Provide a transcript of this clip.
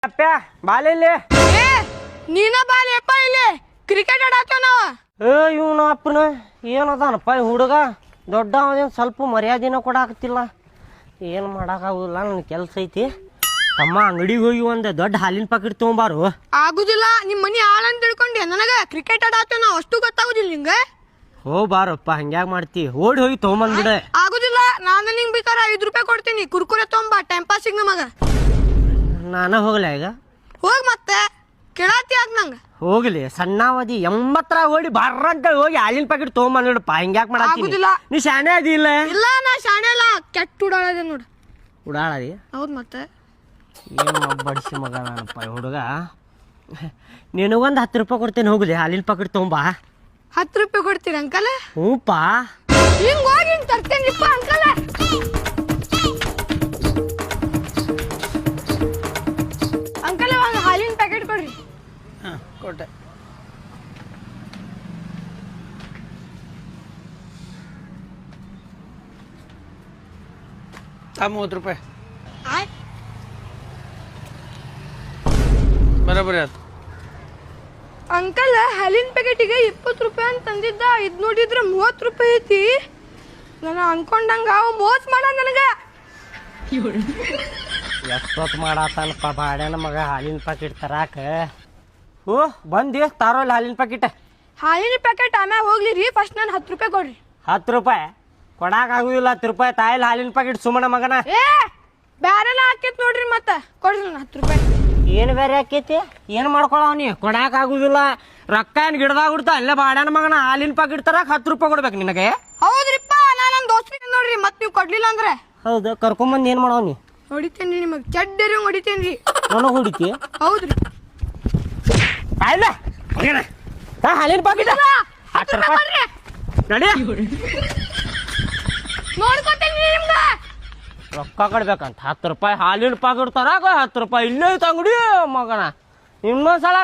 ಅಪ್ಪ ಬಾಲಿಲ್ಲಿ ಏ ನೀನ ಬಾಲಿಯಪ್ಪ ಇಲ್ಲಿ ಕ್ರಿಕೆಟ್ ಆಡಾತೇವ ನಾವ. ಇವನು ಅಪ್ಪನ ಏನದಾನಪ್ಪ ಈ ಹುಡುಗ ದೊಡ್ಡ ಅವನೇನು ಸ್ವಲ್ಪ ಮರ್ಯಾದಿನ ಕೊಡಾಕತ್ತಿಲ್ಲ. ಏನು ಮಾಡೋಕ್ಕಾಗೋದಿಲ್ಲ, ನನ್ನ ಕೆಲಸ ಐತಿ. ತಮ್ಮ ಅಂಗಡಿಗೆ ಹೋಗಿ ಒಂದು ದೊಡ್ಡ ಹಾಲಿನ ಪಾಕೆಟ್ ತೊಗೊಂಬಾರು. ಆಗುದಿಲ್ಲ, ನಿಮ್ಮ ಮನಿ ಆಳಂತ ತಿಳ್ಕೊಂಡೆ. ನನಗ ಕ್ರಿಕೆಟ್ ಆಡಾತೇವ ನಾವ್, ಅಷ್ಟು ಗೊತ್ತಾಗುದಿಲ್ಲ ನಿಂಗ. ಬಾರಪ್ಪ, ಹಂಗ್ಯಾಗ ಮಾಡ್ತಿ? ಓಡಿ ಹೋಗಿ ತೊಗೊಂಬಂದ್ಬಿಡೆ. ಆಗುದಿಲ್ಲ, ನಾನು ನಿಂಗೆ ಬೇಕಾರೆ 5 ರೂಪಾಯಿ ಕೊಡ್ತೀನಿ, ಕುರ್ಕುರೆ ತೊಗೊಂಬ, ಟೈಮ್ ಪಾಸಿಗೆ ನಮಗ. ನಾನು ಹೋಗ್ಲ ಈಗ? ಹೋಗ್ ಮತ್ತೆ ಕೇಳಾತಿ ಯಾಕ ನಂಗ? ಹೋಗ್ಲಿ, ಸಣ್ಣಾವಧಿ 80 ಓಡಿ ಬರ್ರಂತ ಹೋಗಿ ಹಾಲಿನ ಪ್ಯಾಕೆಟ್ ತೊಗೊಂಬಂದ್ಬಿಡಪ್ಪ. ಹಂಗ್ಯಾಕ್ ಮಾಡತ್ತೀನಿ? ಆಗುದಿಲ್ಲ. ನೀ ಶಾಣೆ ಅದಿಲ್ಲ? ಇಲ್ಲ, ನಾ ಶಾಣೆ ಇಲ್ಲ, ಕೆಟ್ಟ ಉಡಾಳದೆ ನೋಡು. ಉಡಾಳದಿ? ಹೌದ್ ಮತ್ತೆ. ಏನು ಬಡಿಸಿ ಮಗ ನಾನಪ್ಪ ಈ ಹುಡುಗ. ನಿನಗೊಂದು 10 ರೂಪಾಯಿ ಕೊಡ್ತೇನೆ, ಹೋಗ್ಲಿ ಹಾಲಿನ ಪ್ಯಾಕೆಟ್ ತೊಗೊಂಬ. 10 ರೂಪಾಯಿ ಕೊಡ್ತೀರಿ ಅಂಕಲ್? ಹ್ಞೂಪ್ಪ. ಹಿಂಗ್ ಹೋಗಿ ಹಿಂಗ್ ತರ್ತೇನಿಪ್ಪ ಅಂಕಲ್. ಅಂಕಲ್ ಒಂದು ಹಾಲಿನ ಪ್ಯಾಕೆಟ್ ಕೊಡ್ರಿ. ಹಾಂ ಕೊಟ್ಟೆ. ಆ 30 ರೂಪಾಯಿ ಬರೋಬ್ಬರಿ ಆಯ್ತು. ಅಂಕಲ್ ಹಾಲಿನ ಪ್ಯಾಕೆಟಿಗೆ 20 ರೂಪಾಯಿ ಅಂತ ತಂದಿದ್ದ, ಇದು ನೋಡಿದ್ರೆ 30 ರೂಪಾಯಿ ಐತಿ. ನಾನು ಅನ್ಕೊಂಡಂಗ ಅವ ಮೋಸ ಮಾಡ ನನಗ. ಎಷ್ಟೊತ್ತು ಮಾಡತ್ತಾನಪ್ಪ ಬಾಡ್ಯಾನ ಮಗ ಹಾಲಿನ ಪ್ಯಾಕೆಟ್ ತರಾಕ. ಬಂದಿ ತಾರೋಲ್ಲ ಹಾಲಿನ ಪ್ಯಾಕೆಟ್. ಹಾಲಿನ ಪ್ಯಾಕೆಟ್ ಆಮ್ಯಾಗ ಹೋಗ್ಲಿ ರೀ, ಫಸ್ಟ್ ನಾನು 10 ರೂಪಾಯಿ ಕೊಡ್ರಿ. 10 ರೂಪಾಯಿ ಕೊಡಾಕಾಗುದಿಲ್ಲ. 10 ರೂಪಾಯಿ ತಾಯಿಲ್ಲ ಹಾಲಿನ ಪ್ಯಾಕೆಟ್ ಸುಮ್ಮನ ಮಗನ. ಏ ಬ್ಯಾರೆಲ್ಲ ಹಾಕೈತ್ ನೋಡ್ರಿ, ಮತ್ತೆ ಕೊಡ್ರಿ ನಾನು 10 ರೂಪಾಯಿ. ಏನು ಬೇರೆ ಆಕೈತಿ? ಏನು ಮಾಡ್ಕೊಳವ ನೀ? ಕೊಡಾಕಾಗುದಿಲ್ಲ. ರೊಕ್ಕ ಏನು ಗಿಡದಾಗ ಬಿಡ್ತಾ ಅಲ್ಲೇ ಬಾಡ್ಯಾನ ಮಗನ ಹಾಲಿನ ಪ್ಯಾಕೆಟ್ ತರಾಕ 10 ರೂಪಾಯಿ ಕೊಡ್ಬೇಕು ನಿನಗೆ. ಹೌದ್ರಿಪ್ಪ, ನಾನು ನನ್ನ ದೋಸ್ತಿಗೆ ನೋಡ್ರಿ, ಮತ್ತೆ ನೀವು ಕೊಡ್ಲಿಲ್ಲ ಅಂದ್ರೆ ಹೌದು, ಕರ್ಕೊಂಬಂದು ಏನು ಮಾಡವ ನೀ? ಹೊಡಿತೇನ್ರಿ ನಿಮಗೆ, ಚಡ್ಡರಿ ಹೊಡಿತೇನ್ರಿ. ನನಗೆ ಹೊಡಿತಿ? ಹೌದ್ರಿ. ಆಯ್ಲ ಹಾಲಿನ ಪ್ಯಾಕೆಟ್ 10 ರೂಪಾಯಿ ನಡಿ. ನೋಡ್ಕೊತೇನ್ರಿ ನಿಮ್ಗ. ರೊಕ್ಕ ಕೊಡ್ಬೇಕಂತ 10 ರೂಪಾಯಿ ಹಾಲಿನ ಪ್ಯಾಕೆಟ್ ತರಾಕ 10 ರೂಪಾಯಿ ಇಲ್ಲೇ ಐತೆ ಅಂಗಡಿ ಮಗನ. ಇನ್ನೊಂದ್ಸಲ